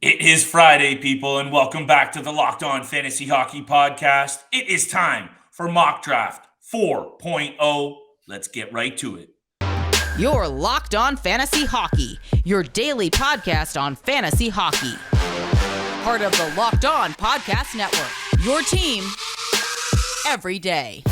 It is Friday, people, and welcome back to the Locked On Fantasy Hockey Podcast. It is time for Mock Draft 4.0. Let's get right to it. Your Locked On Fantasy Hockey, your daily podcast on fantasy hockey. Part of the Locked On Podcast Network, your team every day.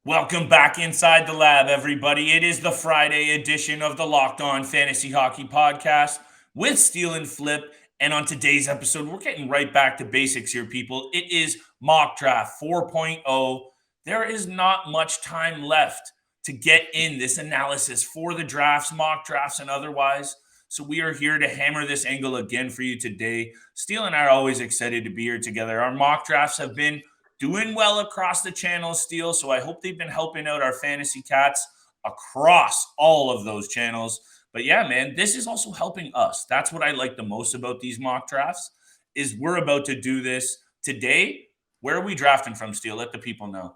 Welcome back inside the lab, everybody. It is the Friday edition of the Locked On Fantasy Hockey Podcast with Steele and Flip. And on today's episode, we're getting right back to basics here, people. It is Mock Draft 4.0. There is not much time left to get in this analysis for the drafts, mock drafts, and otherwise. So we are here to hammer this angle again for you today. Steele and I are always excited to be here together. Our mock drafts have been doing well across the channel, Steele. So I hope they've been helping out our fantasy cats across all of those channels. But yeah, man, this is also helping us. That's what I like the most about these mock drafts is we're about to do this today. Where are we drafting from, Steele? Let the people know.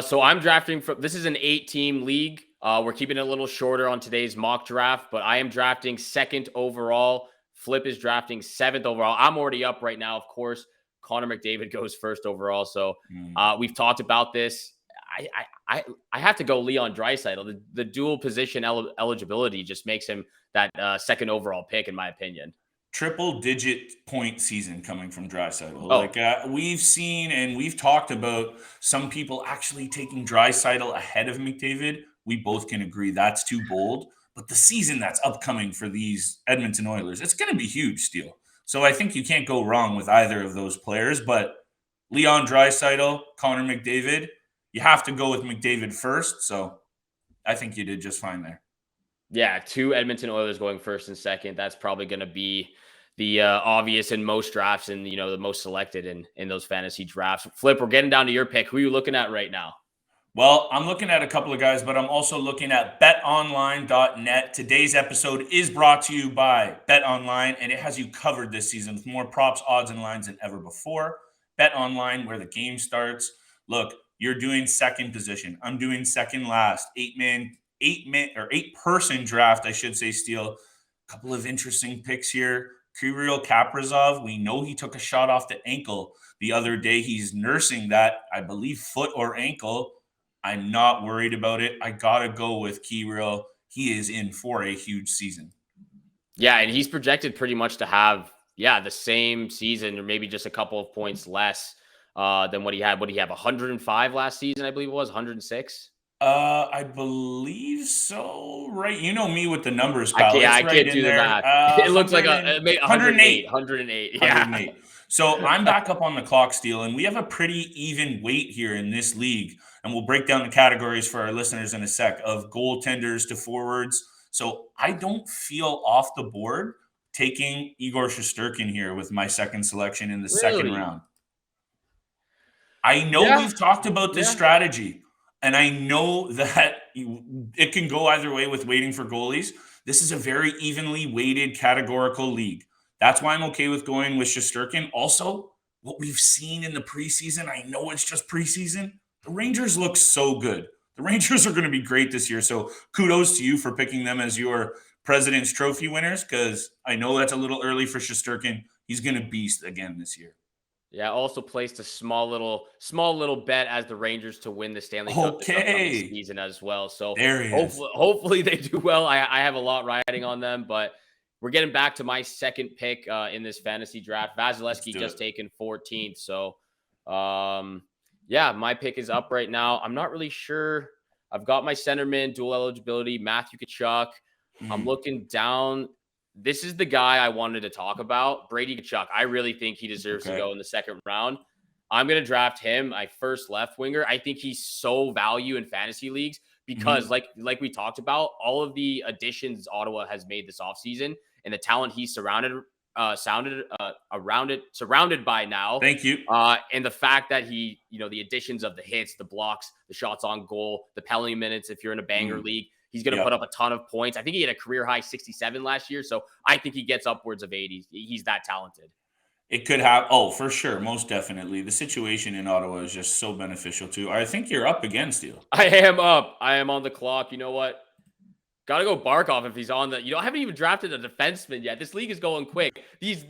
So I'm drafting from, this is an 8-team league. We're keeping it a little shorter on today's mock draft, but I am drafting 2nd overall. Flip is drafting 7th overall. I'm already up right now, of course. Connor McDavid goes 1st overall. So we've talked about this. I have to go Leon Draisaitl. The dual position eligibility just makes him that 2nd overall pick, in my opinion. Triple-digit point season coming from Draisaitl. We've seen and we've talked about some people actually taking Draisaitl ahead of McDavid. We both can agree that's too bold. But the season that's upcoming for these Edmonton Oilers, it's going to be huge, Steele. So I think you can't go wrong with either of those players. But Leon Draisaitl, Connor McDavid, you have to go with McDavid first. So I think you did just fine there. Yeah, 2 Edmonton Oilers going 1st and 2nd. That's probably going to be the obvious in most drafts and, the most selected in those fantasy drafts. Flip, we're getting down to your pick. Who are you looking at right now? Well, I'm looking at a couple of guys, but I'm also looking at betonline.net. Today's episode is brought to you by BetOnline, and it has you covered this season with more props, odds, and lines than ever before. BetOnline, where the game starts. Look, you're doing second position. I'm doing 2nd-last. 8-person draft, I should say, Steele. A couple of interesting picks here. Kirill Kaprizov, we know he took a shot off the ankle the other day. He's nursing that, I believe, foot or ankle. I'm not worried about it. I got to go with Kirill. He is in for a huge season. Yeah, and he's projected pretty much to have, the same season or maybe just a couple of points less than what he had. What did he have? 105 last season, I believe it was, 106? I believe so. Right. You know me with the numbers, pal. I can't do the math. It looks like 108. 108. Yeah. 108. So I'm back up on the clock, Steele, and we have a pretty even weight here in this league. And we'll break down the categories for our listeners in a sec of goaltenders to forwards. So I don't feel off the board taking Igor Shesterkin here with my second selection in the second round. I know we've talked about this strategy, and I know that it can go either way with waiting for goalies. This is a very evenly weighted categorical league. That's why I'm okay with going with Shesterkin. Also, what we've seen in the preseason, I know it's just preseason, the Rangers look so good. The Rangers are going to be great this year. So kudos to you for picking them as your President's Trophy winners, because I know that's a little early for Shesterkin. He's going to beast again this year. Yeah, also placed a small little bet as the Rangers to win the Stanley Cup this upcoming season as well. So hopefully they do well. I have a lot riding on them, but we're getting back to my second pick in this fantasy draft. Vasilevsky just taken 14th. So, my pick is up right now. I'm not really sure. I've got my centerman, dual eligibility, Matthew Tkachuk. I'm looking down. This is the guy I wanted to talk about, Brady Tkachuk. I really think he deserves to go in the second round. I'm going to draft him, my first left winger. I think he's so value in fantasy leagues because like we talked about, all of the additions Ottawa has made this offseason and the talent he's surrounded by now. Thank you. And the fact that he, the additions of the hits, the blocks, the shots on goal, the penalty minutes, if you're in a banger league, he's going to put up a ton of points. I think he had a career high 67 last year. So I think he gets upwards of 80. He's that talented. It could have. Oh, for sure. Most definitely. The situation in Ottawa is just so beneficial too. I think you're up again, Steele. I am up. I am on the clock. You know what? Got to go Barkov if he's on the. I haven't even drafted a defenseman yet. This league is going quick. It's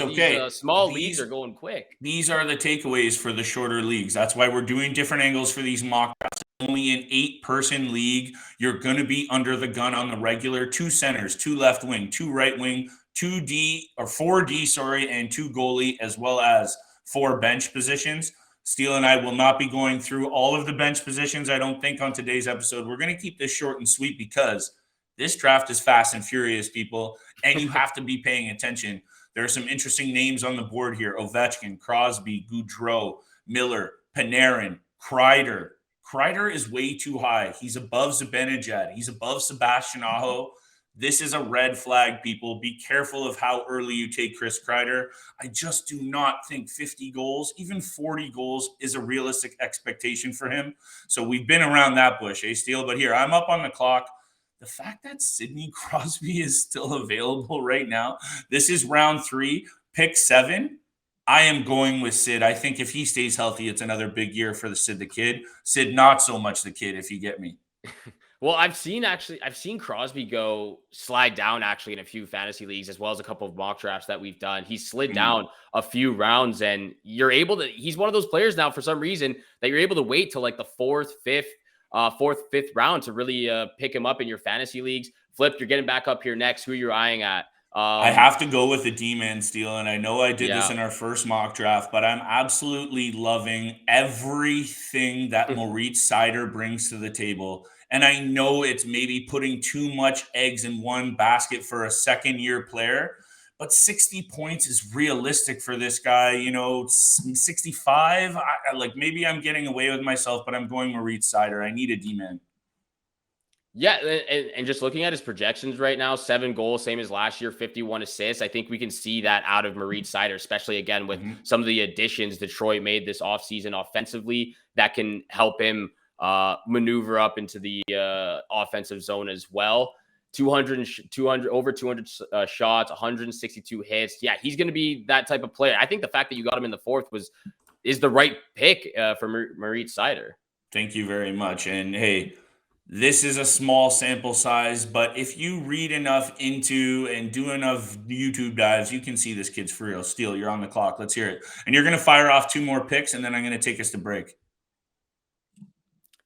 okay. These small leagues are going quick. These are the takeaways for the shorter leagues. That's why we're doing different angles for these mock drafts. Only an 8-person league. You're going to be under the gun on the regular. 2 centers, 2 left wing, 2 right wing, 4D, sorry, and 2 goalie, as well as 4 bench positions. Steele and I will not be going through all of the bench positions, I don't think, on today's episode. We're going to keep this short and sweet because this draft is fast and furious, people, and you have to be paying attention. There are some interesting names on the board here. Ovechkin, Crosby, Goudreau, Miller, Panarin, Kreider. Kreider is way too high. He's above Zibanejad. He's above Sebastian Aho. This is a red flag, people. Be careful of how early you take Chris Kreider. I just do not think 50 goals, even 40 goals, is a realistic expectation for him. So we've been around that bush, Steele? But here, I'm up on the clock. The fact that Sidney Crosby is still available right now, this is round 3, pick 7. I am going with Sid. I think if he stays healthy, it's another big year for the Sid the Kid. Sid, not so much the kid, if you get me. Well, I've seen Crosby slide down actually in a few fantasy leagues, as well as a couple of mock drafts that we've done. He slid down a few rounds, and he's one of those players now for some reason that you're able to wait till like the fourth, fifth round to really pick him up in your fantasy leagues. Flip, you're getting back up here next. Who you're eyeing at? I have to go with the D-man, Steele, and I know I did this in our first mock draft, but I'm absolutely loving everything that Moritz Seider brings to the table. And I know it's maybe putting too much eggs in one basket for a second-year player, but 60 points is realistic for this guy. 65, maybe I'm getting away with myself, but I'm going Moritz Seider. I need a D-man. Yeah, and just looking at his projections right now, 7 goals, same as last year, 51 assists. I think we can see that out of Moritz Seider, especially again with some of the additions Detroit made this offseason offensively that can help him maneuver up into the offensive zone as well. 200 shots, 162 hits. Yeah, he's going to be that type of player. I think the fact that you got him in the 4th is the right pick for Moritz Seider. Thank you very much. And hey, this is a small sample size, but if you read enough into and do enough YouTube dives, you can see this kid's for real. Steele, you're on the clock. Let's hear it. And you're going to fire off 2 more picks, and then I'm going to take us to break.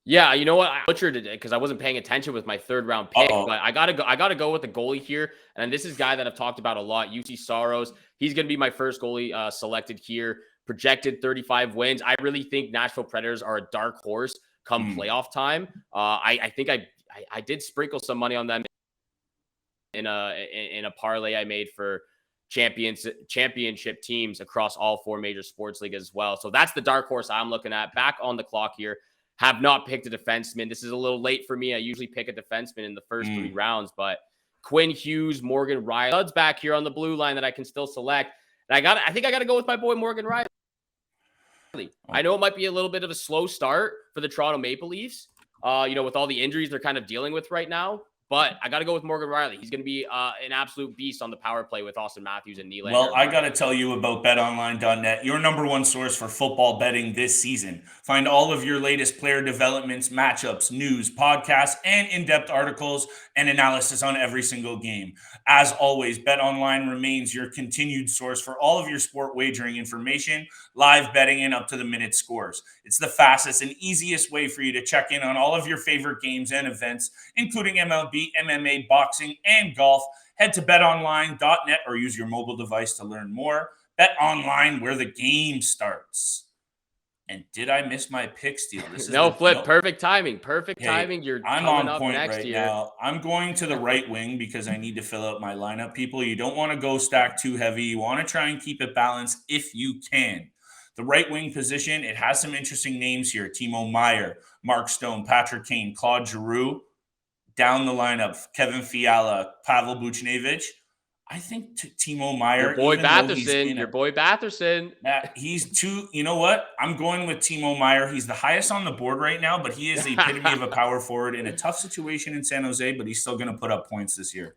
Yeah, you know what? I butchered it because I wasn't paying attention with my 3rd round pick. But I gotta go with the goalie here. And this is a guy that I've talked about a lot, UC Saros. He's gonna be my first goalie selected here. Projected 35 wins. I really think Nashville Predators are a dark horse come playoff time. I think I did sprinkle some money on them in a parlay I made for championship teams across all 4 major sports leagues as well. So that's the dark horse I'm looking at. Back on the clock here. Have not picked a defenseman. This is a little late for me. I usually pick a defenseman in the first 3 rounds, but Quinn Hughes, Morgan Riley, Studs back here on the blue line that I can still select. And I think I got to go with my boy Morgan Riley. I know it might be a little bit of a slow start for the Toronto Maple Leafs, with all the injuries they're kind of dealing with right now. But I got to go with Morgan Riley. He's going to be an absolute beast on the power play with Austin Matthews and Nylander. Well, I got to tell you about betonline.net, your number 1 source for football betting this season. Find all of your latest player developments, matchups, news, podcasts, and in-depth articles and analysis on every single game. As always, BetOnline remains your continued source for all of your sport wagering information, live betting, and up-to-the-minute scores. It's the fastest and easiest way for you to check in on all of your favorite games and events, including MLB, MMA, boxing, and golf. Head to betonline.net or use your mobile device to learn more. BetOnline, where the game starts. And did I miss my pick, Steele? Flip. Perfect timing. Timing. I'm coming on up point next right year. now. I'm going to the right wing because I need to fill out my lineup. People, you don't want to go stack too heavy. You want to try and keep it balanced if you can. The right wing position, it has some interesting names here. Timo Meier, Mark Stone, Patrick Kane, Claude Giroux. Down the lineup, Kevin Fiala, Pavel Buchnevich. I think Timo Meier. Your boy Batherson. He's too. You know what? I'm going with Timo Meier. He's the highest on the board right now, but he is the epitome of a power forward in a tough situation in San Jose, but he's still going to put up points this year.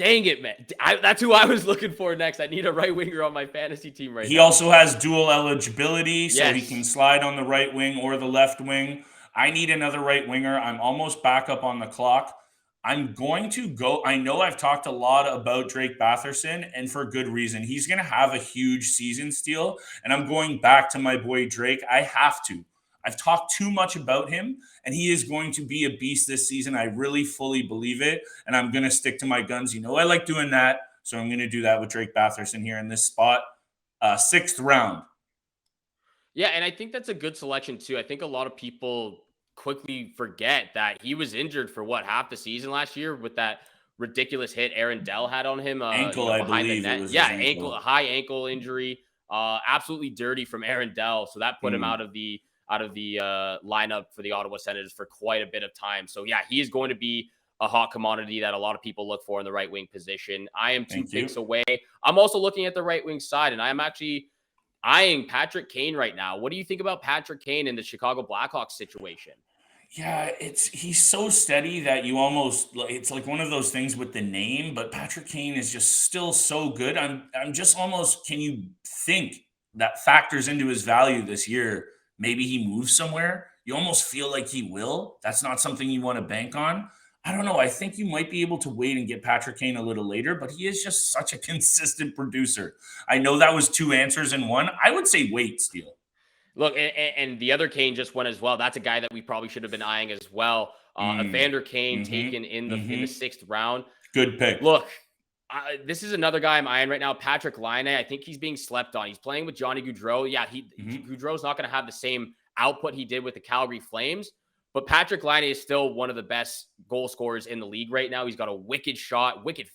Dang it, man. That's who I was looking for next. I need a right winger on my fantasy team right now. He also has dual eligibility, so he Yes. can slide on the right wing or the left wing. I need another right winger. I'm almost back up on the clock. I'm going to go. I know I've talked a lot about Drake Batherson, and for good reason. He's going to have a huge season, Steele, and I'm going back to my boy Drake. I have to. I've talked too much about him, and he is going to be a beast this season. I really fully believe it, and I'm going to stick to my guns. You know, I like doing that, so I'm going to do that with Drake Batherson here in this spot. 6th round. Yeah, and I think that's a good selection too. I think a lot of people quickly forget that he was injured for half the season last year with that ridiculous hit Aaron Dell had on him. Ankle, I behind the believe net. it was. Yeah, ankle. a high ankle injury. Absolutely dirty from Aaron Dell. So that put him out of the lineup for the Ottawa Senators for quite a bit of time. So yeah, he is going to be a hot commodity that a lot of people look for in the right wing position. I am two picks away. I'm also looking at the right wing side, and I am actually eyeing Patrick Kane right now. What do you think about Patrick Kane in the Chicago Blackhawks situation? Yeah, he's so steady that you almost, it's like one of those things with the name, but Patrick Kane is just still so good. I'm just almost, can you think that factors into his value this year? Maybe he moves somewhere. You almost feel like he will. That's not something you want to bank on. I don't know. I think you might be able to wait and get Patrick Kane a little later, but he is just such a consistent producer. I know that was 2 answers in one. I would say wait, Steele. Look, and the other Kane just went as well. That's a guy that we probably should have been eyeing as well. Evander Kane taken in the 6th round. Good pick. Look, this is another guy I'm eyeing right now, Patrick Laine. I think he's being slept on. He's playing with Johnny Gaudreau. Yeah, Gaudreau's not going to have the same output he did with the Calgary Flames, but Patrick Laine is still one of the best goal scorers in the league right now. He's got a wicked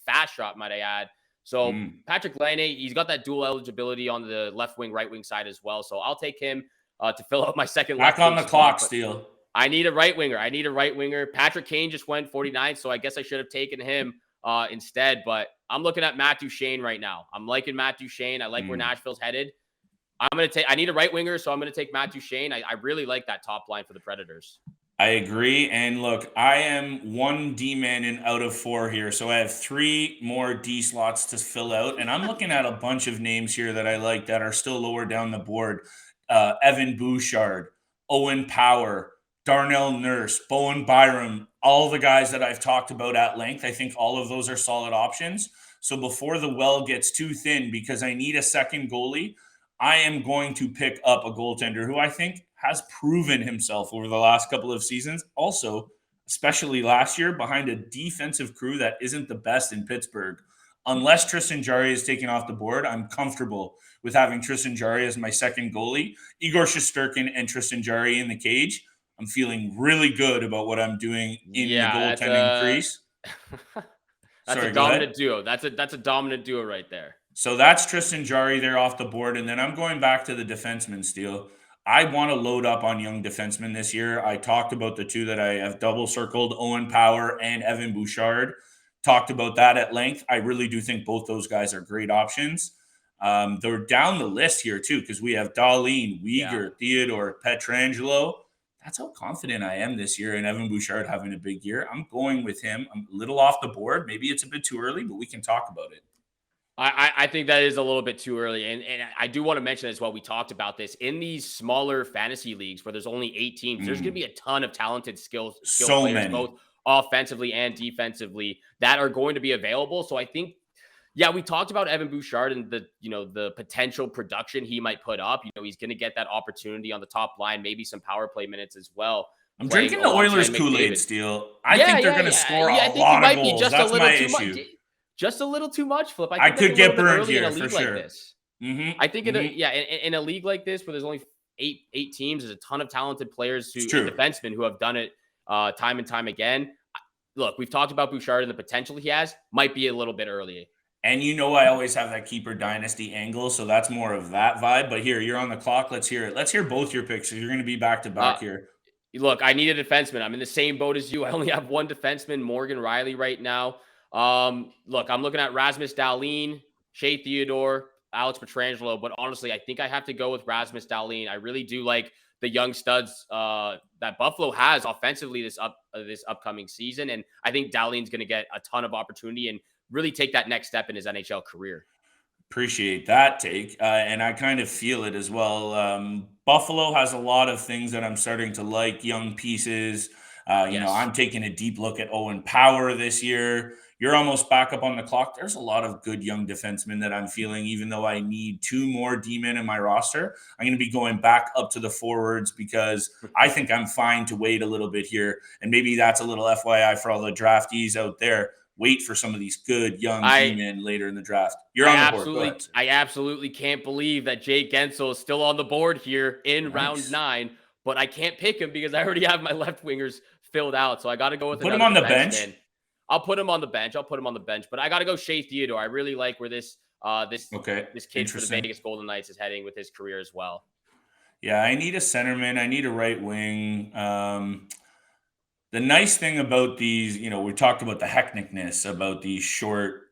fast shot, might I add. So Patrick Laine, he's got that dual eligibility on the left wing, right wing side as well. So I'll take him to fill out my second. Back on the clock, Steele. I need a right winger. Patrick Kane just went 49th, so I guess I should have taken him instead. But I'm looking at Matt Duchene right now. I'm liking Matt Duchene. I like where Nashville's headed. I need a right winger, so I'm going to take Matt Duchene. I really like that top line for the Predators. I agree. And look, I am 1 D-man in out of 4 here. So I have 3 more D slots to fill out. And I'm looking at a bunch of names here that I like that are still lower down the board. Evan Bouchard, Owen Power, Darnell Nurse, Bowen Byram, all the guys that I've talked about at length. I think all of those are solid options. So before the well gets too thin, because I need a second goalie, I am going to pick up a goaltender who I think has proven himself over the last couple of seasons. Also, especially last year, behind a defensive crew that isn't the best in Pittsburgh. Unless Tristan Jarry is taken off the board, I'm comfortable with having Tristan Jarry as my second goalie. Igor Shesterkin and Tristan Jarry in the cage. I'm feeling really good about what I'm doing in the goaltending crease. That's a dominant duo. That's a dominant duo right there. So that's Tristan Jarry there off the board. And then I'm going back to the defenseman, Steele. I want to load up on young defensemen this year. I talked about the 2 that I have double circled, Owen Power and Evan Bouchard. Talked about that at length. I really do think both those guys are great options. They're down the list here too, because we have Dahlin, Weegar, Theodore, Pietrangelo. That's how confident I am this year in Evan Bouchard having a big year. I'm going with him. I'm a little off the board. Maybe it's a bit too early, but we can talk about it. I think that is a little bit too early. And I do want to mention as well, we talked about this in these smaller fantasy leagues where there's only 8 teams. There's going to be a ton of talented skill players, many. Both offensively and defensively, that are going to be available. So I think, yeah, we talked about Evan Bouchard and the potential production he might put up. He's going to get that opportunity on the top line, maybe some power play minutes as well. I'm drinking the Oilers Kool-Aid, Steele. I think they're going to score a lot of goals. That's my issue. Just a little too much, Flip. I could get burned here for sure. Like this. I think in a league like this where there's only eight teams, there's a ton of talented players defensemen who have done it time and time again. Look, we've talked about Bouchard and the potential he has. Might be a little bit early. And I always have that keeper dynasty angle, so that's more of that vibe. But here, you're on the clock. Let's hear it. Let's hear both your picks. You're going to be back to back here. Look, I need a defenseman. I'm in the same boat as you. I only have 1 defenseman, Morgan Rielly, right now. Look, I'm looking at Rasmus Dahlin, Shea Theodore, Alex Pietrangelo, but honestly, I think I have to go with Rasmus Dahlin. I really do like the young studs that Buffalo has offensively this upcoming season, and I think Dahlin's going to get a ton of opportunity and really take that next step in his NHL career. Appreciate that take. And I kind of feel it as well. Buffalo has a lot of things that I'm starting to like, young pieces. Yes. I'm taking a deep look at Owen Power this year. You're almost back up on the clock. There's a lot of good young defensemen that I'm feeling, even though I need 2 more D-men in my roster. I'm going to be going back up to the forwards because I think I'm fine to wait a little bit here. And maybe that's a little FYI for all the draftees out there. Wait for some of these good young D-men later in the draft. You're on the board. I absolutely can't believe that Jake Guentzel is still on the board here in round 9, but I can't pick him because I already have my left wingers filled out. So I got to go with put him on the bench. I'll put him on the bench. But I got to go Shea Theodore. I really like where this kid for the Vegas Golden Knights is heading with his career as well. Yeah, I need a centerman. I need a right wing. The nice thing about these, we talked about the hecticness about these short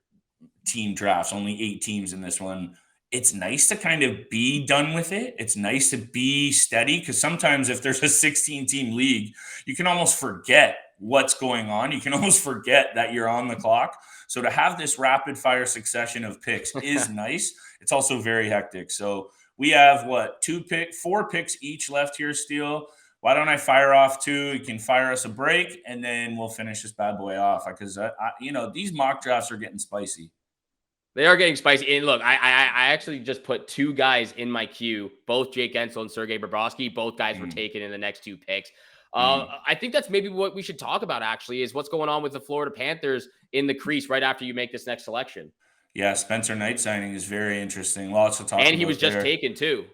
team drafts, only 8 teams in this one. It's nice to kind of be done with it. It's nice to be steady because sometimes if there's a 16-team league, you can almost forget what's going on. You can almost forget that you're on the clock. So to have this rapid fire succession of picks is nice. It's also very hectic. So we have 4 picks each left here, Steele. Why don't I fire off 2? You can fire us a break, and then we'll finish this bad boy off because these mock drafts are getting spicy. They are getting spicy. And look, I actually just put 2 guys in my queue, both Jake Guentzel and Sergey Broski. Both guys were taken in the next 2 picks. I think that's maybe what we should talk about, actually, is what's going on with the Florida Panthers in the crease right after you make this next selection. Yeah, Spencer Knight signing is very interesting. Lots to talk about. And he was just taken, too.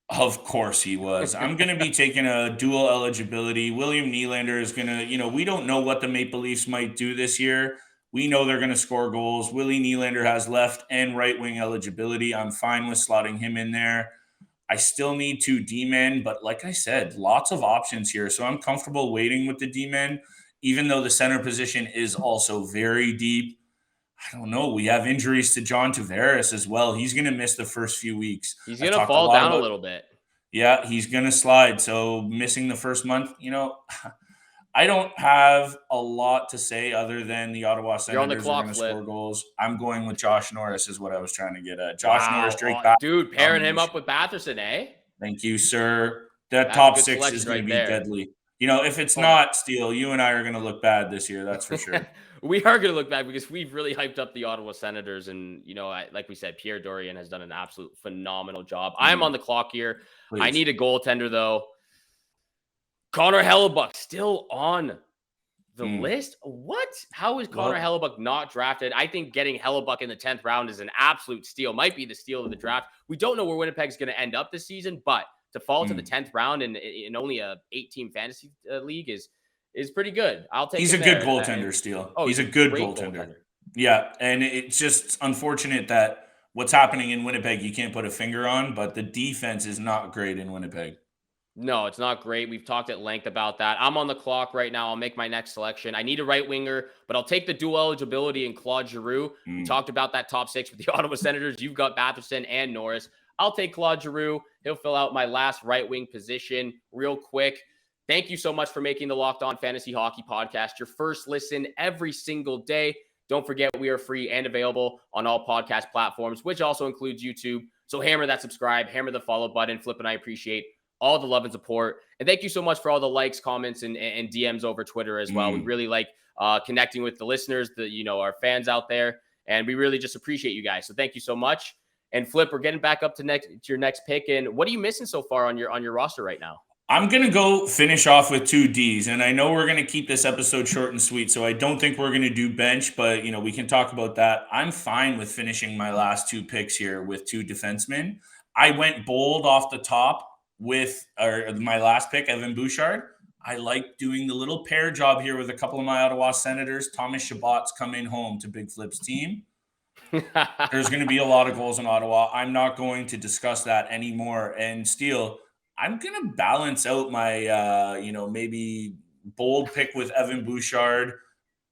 Of course he was. I'm going to be taking a dual eligibility. William Nylander is going to, we don't know what the Maple Leafs might do this year. We know they're going to score goals. Willie Nylander has left and right wing eligibility. I'm fine with slotting him in there. I still need 2 D-men, but like I said, lots of options here. So I'm comfortable waiting with the D-men, even though the center position is also very deep. I don't know. We have injuries to John Tavares as well. He's going to miss the first few weeks. He's going to fall down a little bit. Yeah, he's going to slide. So missing the first month, I don't have a lot to say other than the Ottawa Senators are going to score goals. I'm going with Josh Norris is what I was trying to get at. Josh Norris, Drake Batherson. Dude, pairing him up with Batherson, eh? Thank you, sir. That top 6 is going to be deadly. If it's not, Steele, you and I are going to look bad this year. That's for sure. We are going to look bad because we've really hyped up the Ottawa Senators. And, like we said, Pierre Dorian has done an absolute phenomenal job. I'm on the clock here. Please. I need a goaltender, though. Connor Hellebuck still on the list? What? How is Connor Hellebuck not drafted? I think getting Hellebuck in the 10th round is an absolute steal. Might be the steal of the draft. We don't know where Winnipeg's going to end up this season, but to fall to the 10th round in only a 8-team fantasy league is pretty good. I'll take. He's a good goaltender, Steele. Oh, he's a good goaltender. Yeah, and it's just unfortunate that what's happening in Winnipeg you can't put a finger on, but the defense is not great in Winnipeg. No, it's not great. We've talked at length about that. I'm on the clock right now. I'll make my next selection. I need a right winger, but I'll take the dual eligibility in Claude Giroux. We talked about that top 6 with the Ottawa Senators. You've got Batherson and Norris. I'll take Claude Giroux. He'll fill out my last right wing position real quick. Thank you so much for making the Locked On Fantasy Hockey Podcast your first listen every single day. Don't forget, we are free and available on all podcast platforms, which also includes YouTube. So hammer that subscribe, hammer the follow button. Flip and I appreciate all the love and support. And thank you so much for all the likes, comments, and DMs over Twitter as well. We really like connecting with the listeners, our fans out there. And we really just appreciate you guys. So thank you so much. And Flip, we're getting back up to your next pick. And what are you missing so far on your roster right now? I'm going to go finish off with 2 Ds. And I know we're going to keep this episode short and sweet, so I don't think we're going to do bench, but, we can talk about that. I'm fine with finishing my last 2 picks here with 2 defensemen. I went bold off the top with my last pick, Evan Bouchard. I like doing the little pair job here with a couple of my Ottawa Senators. Thomas Chabot's coming home to Big Flip's team. There's going to be a lot of goals in Ottawa. I'm not going to discuss that anymore. And Steele, I'm going to balance out my, maybe bold pick with Evan Bouchard.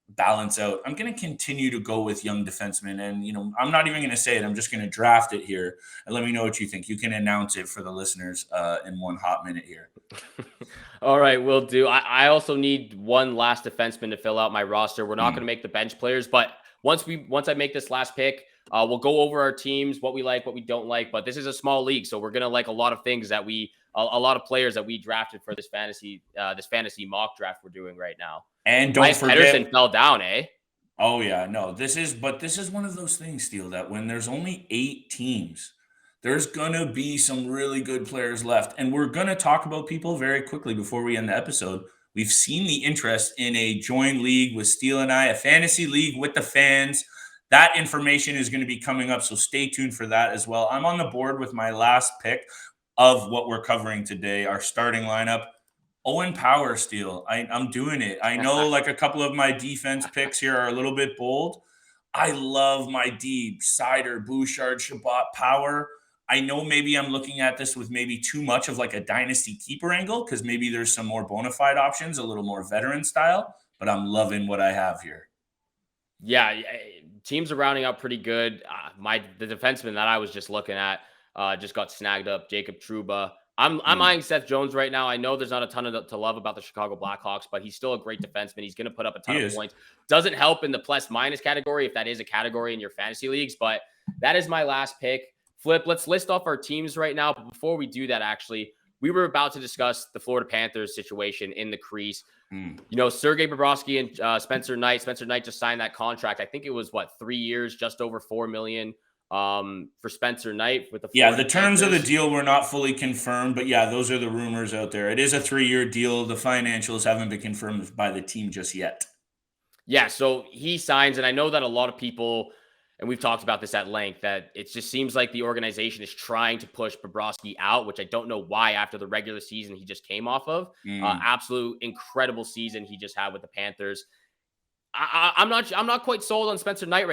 Balance out. I'm going to continue to go with young defensemen. And, I'm not even going to say it. I'm just going to draft it here. And let me know what you think. You can announce it for the listeners in one hot minute here. All right, will do. I also need one last defenseman to fill out my roster. We're not going to make the bench players, but once I make this last pick, we'll go over our teams, what we like, what we don't like. But this is a small league, so we're gonna like a lot of things that a lot of players that we drafted for this fantasy mock draft we're doing right now. And don't forget, Batherson fell down, eh? Oh yeah, no. This is one of those things, Steele, that when there's only 8 teams, there's gonna be some really good players left. And we're gonna talk about people very quickly before we end the episode. We've seen the interest in a joint league with Steele and I, a fantasy league with the fans. That information is going to be coming up, so stay tuned for that as well. I'm on the board with my last pick of what we're covering today, our starting lineup. Owen Power, Steele. I'm doing it. I know like a couple of my defense picks here are a little bit bold. I love my D, Seider, Bouchard, Chabot, Power. I know maybe I'm looking at this with maybe too much of like a dynasty keeper angle because maybe there's some more bona fide options, a little more veteran style, but I'm loving what I have here. Yeah, teams are rounding out pretty good. The defenseman that I was just looking at just got snagged up, Jacob Trouba. I'm eyeing Seth Jones right now. I know there's not a ton to love about the Chicago Blackhawks, but he's still a great defenseman. He's going to put up a ton of points. Doesn't help in the plus-minus category if that is a category in your fantasy leagues, but that is my last pick. Flip, let's list off our teams right now. But before we do that, actually, we were about to discuss the Florida Panthers situation in the crease. You know, Sergey Broski and Spencer Knight. Spencer Knight just signed that contract. I think it was, 3 years, just over $4 million for Spencer Knight with the Florida the terms Panthers. of the deal were not fully confirmed, but yeah, those are the rumors out there. It is a 3-year deal. The financials haven't been confirmed by the team just yet. Yeah, so he signs, and I know that a lot of people, and we've talked about this at length, that it just seems like the organization is trying to push Bobrovsky out, which I don't know why after the regular season he just came off of. Absolute incredible season he just had with the Panthers. I'm not quite sold on Spencer Knight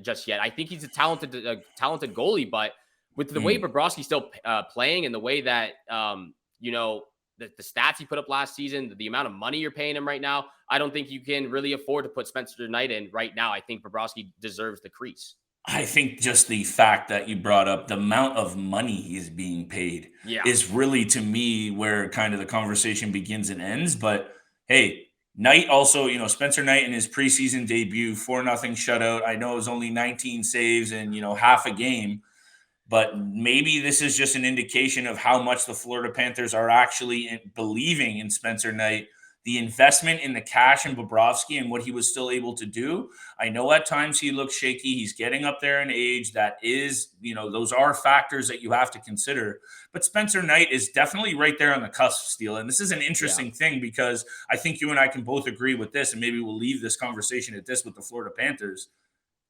just yet. I think he's a talented goalie, but with the way Bobrovsky's still playing and the way that the stats he put up last season, the amount of money you're paying him right now, I don't think you can really afford to put Spencer Knight in right now. I think Bobrovsky deserves the crease. I think just the fact that you brought up the amount of money he's being paid is really, to me, where kind of the conversation begins and ends. But hey, Knight also, Spencer Knight in his preseason debut, 4-0 shutout. I know it was only 19 saves and, half a game. But maybe this is just an indication of how much the Florida Panthers are actually believing in Spencer Knight, the investment in the cash and Bobrovsky and what he was still able to do. I know at times he looks shaky. He's getting up there in age. That is, those are factors that you have to consider. But Spencer Knight is definitely right there on the cusp, Steele. And this is an interesting thing because I think you and I can both agree with this, and maybe we'll leave this conversation at this with the Florida Panthers.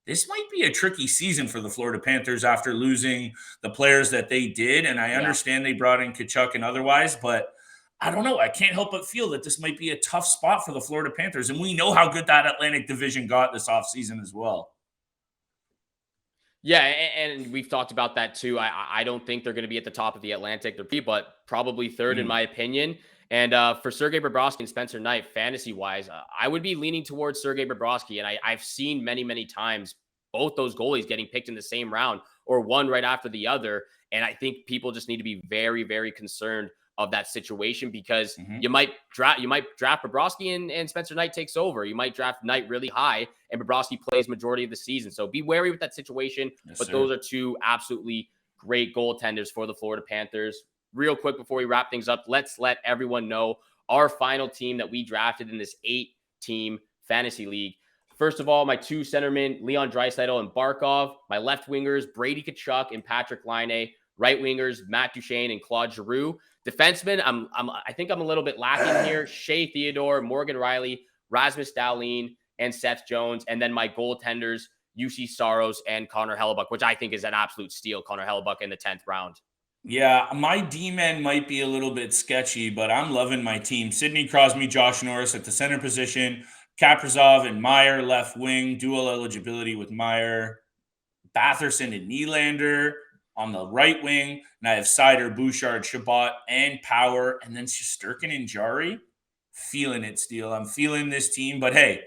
This might be a tricky season for the Florida Panthers after losing the players that they did. And I understand they brought in Tkachuk and otherwise, but I don't know. I can't help but feel that this might be a tough spot for the Florida Panthers. And we know how good that Atlantic division got this offseason as well. Yeah, and we've talked about that too. I don't think they're going to be at the top of the Atlantic, but probably third in my opinion. And for Sergey Broski and Spencer Knight, fantasy-wise, I would be leaning towards Sergey Broski. And I've seen many, many times both those goalies getting picked in the same round or one right after the other. And I think people just need to be very, very concerned of that situation because you might draft Bobrovsky and Spencer Knight takes over. You might draft Knight really high and Bobrovsky plays majority of the season. So be wary with that situation. Those are two absolutely great goaltenders for the Florida Panthers. Real quick before we wrap things up, let's let everyone know our final team that we drafted in this 8-team fantasy league. First of all, my 2 centermen, Leon Draisaitl and Barkov. My left wingers, Brady Tkachuk and Patrick Laine. Right wingers, Matt Duchene and Claude Giroux. Defensemen, I think I'm a little bit lacking here. Shea Theodore, Morgan Riley, Rasmus Dahlin, and Seth Jones. And then my goaltenders, UC Saros and Connor Hellebuck, which I think is an absolute steal. Connor Hellebuck in the 10th round. Yeah, my D-men might be a little bit sketchy, but I'm loving my team. Sidney Crosby, Josh Norris at the center position, Kaprizov and Meyer left wing, dual eligibility with Meyer, Batherson and Nylander on the right wing, and I have Seider, Bouchard, Chabot, and Power, and then Shesterkin and Jarry. Feeling it, Steele. I'm feeling this team, but hey,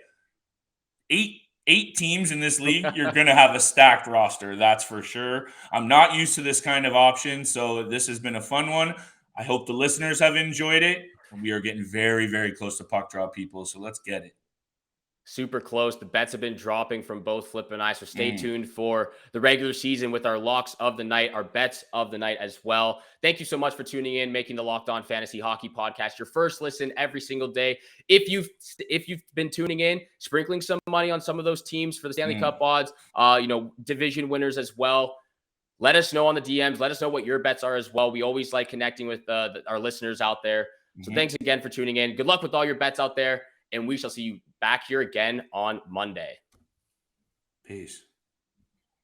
eight teams in this league, you're going to have a stacked roster, that's for sure. I'm not used to this kind of option, so this has been a fun one. I hope the listeners have enjoyed it. We are getting very, very close to puck drop, people, so let's get it. super close. The bets have been dropping from both Flip and I, so stay tuned for the regular season with our locks of the night, our bets of the night as well. Thank you so much for tuning in, making the Locked On Fantasy Hockey Podcast your first listen every single day. If you've been tuning in, sprinkling some money on some of those teams for the Stanley Cup odds, division winners as well, let us know on the DMs. Let us know what your bets are as well. We always like connecting with our listeners out there. So thanks again for tuning in. Good luck with all your bets out there, and we shall see you back here again on Monday. Peace.